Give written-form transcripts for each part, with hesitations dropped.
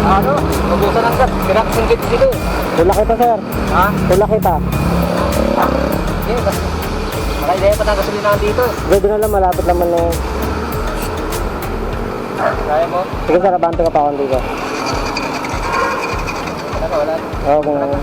Ano? Mabusan ang gas. Kirak singgit dito. Tula kita, sir. Ha? Tula kita. Hindi, basta. Makaidaya pa ng gasolina dito. Pwede na lang, malapit naman na yun. Kaya mo? Sige, sir, abante ka pa ako dito. Wala. Oo, ganyan.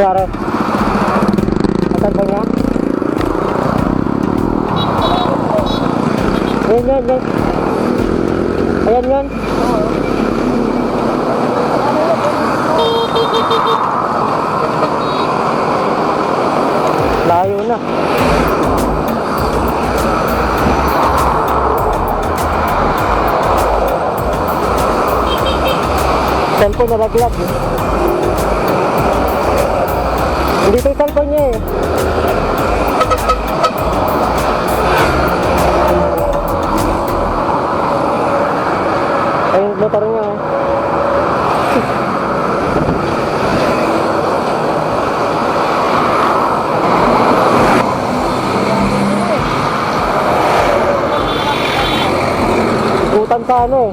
Nangyari? Asan ba niya? Yan. Ayan yan. Layo na. Cellphone na laglag. Hindi ito yung cellphone niya eh. Ayun yung motor niya oh. Butan sa ano eh.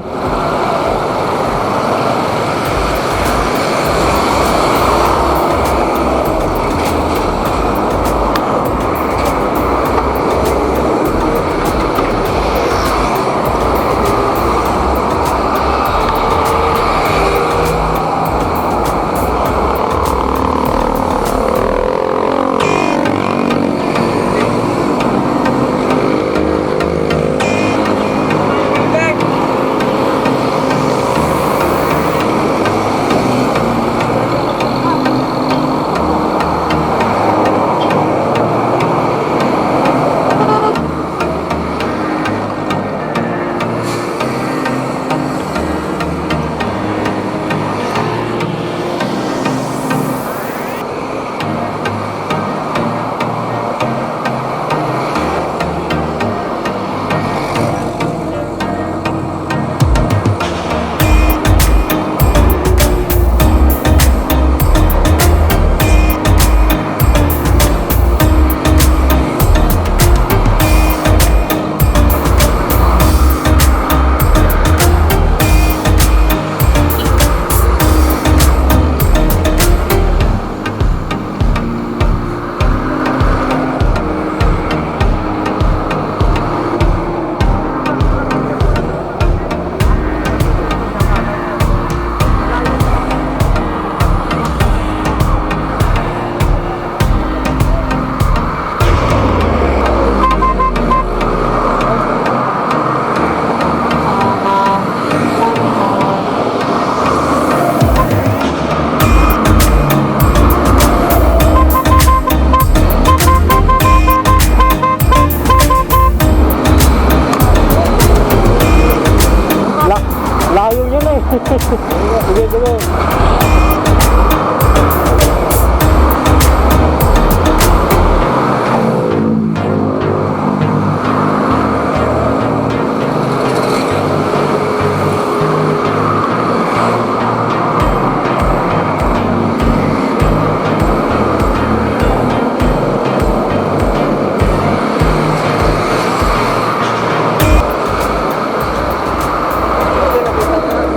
sige.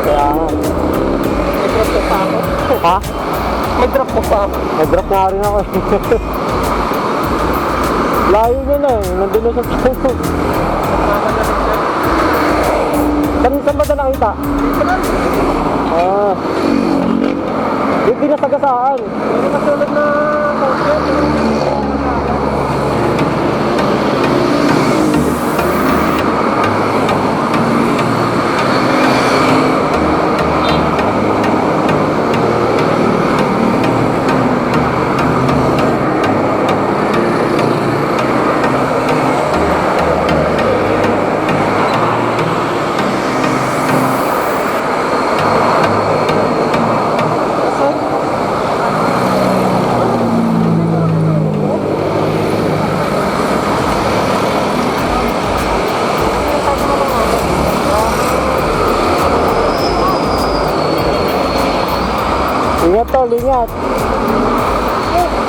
Kaya nga. Nag-drop ko pa ako. Ha? Mag-drop ko pa ako. Nag-drop nga rin ako. Layo nyo na eh. Nandun na sa puso. Saan ba ito nakita? Dito lang. Ah. Yung pinasagasaan. Hindi matulad na kotse. Ingat tol, ingat.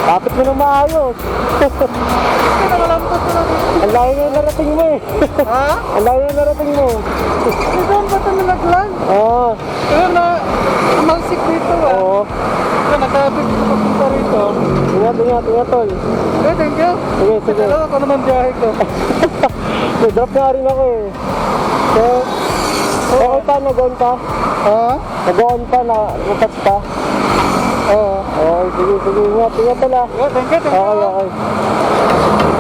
Kapit mo na maayos. Hindi na malambot na lang. Ang layo na narating mo eh. Ha? Ang layo na narating mo. Hindi doon ba ito nalaglan? Oo. Kaya na, amalsik dito ah. Oo. Kaya nakabit ko papunta rito. Ingat, ingat, ingat tol. Okay, thank you. Sige, sige. Alam ako naman biyahe ko. Drop nga rin ako eh. So, okay pa, nag-on pa? Ha? Nag-on pa, na-touch pa? Oo. Okay, sige, sige. Ingat, ingat tol ah. Okay, thank you, thank you. Okay, okay.